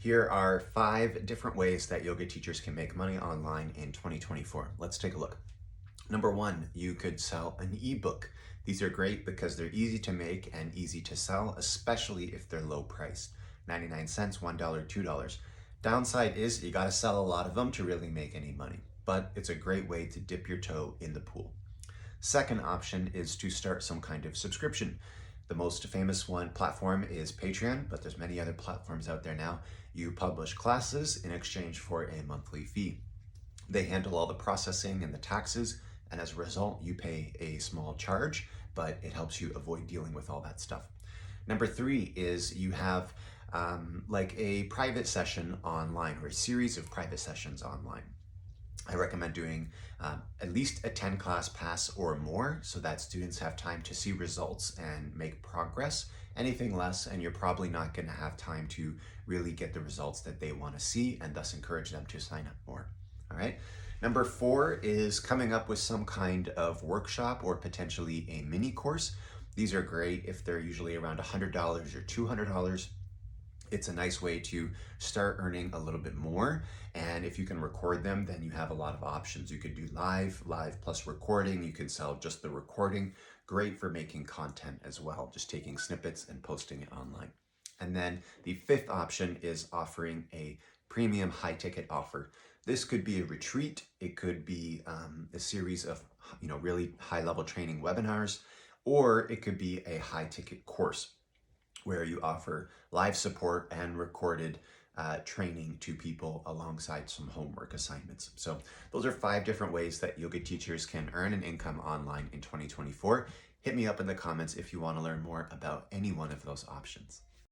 Here are 5 different ways that yoga teachers can make money online in 2024. Let's take a look. Number 1, you could sell an ebook. These are great because they're easy to make and easy to sell, especially if they're low priced. 99 cents, $1, $2. Downside is you got to sell a lot of them to really make any money, but it's a great way to dip your toe in the pool. Second option is to start some kind of subscription. The most famous one platform is Patreon, but there's many other platforms out there now. You publish classes in exchange for a monthly fee. They handle all the processing and the taxes, and as a result, you pay a small charge, but it helps you avoid dealing with all that stuff. Number 3 is you have like a private session online or a series of private sessions online. I recommend doing at least a 10 class pass or more so that students have time to see results and make progress. Anything less, and you're probably not going to have time to really get the results that they want to see and thus encourage them to sign up more. All right. Number 4 is coming up with some kind of workshop or potentially a mini course. These are great if they're usually around $100 or $200. It's a nice way to start earning a little bit more. And if you can record them, then you have a lot of options. You could do live plus recording. You could sell just the recording. Great for making content as well, just taking snippets and posting it online. And then the 5th option is offering a premium high ticket offer. This could be a retreat. It could be a series of really high level training webinars, or it could be a high ticket course where you offer live support and recorded training to people alongside some homework assignments. So those are 5 different ways that yoga teachers can earn an income online in 2024. Hit me up in the comments if you want to learn more about any one of those options.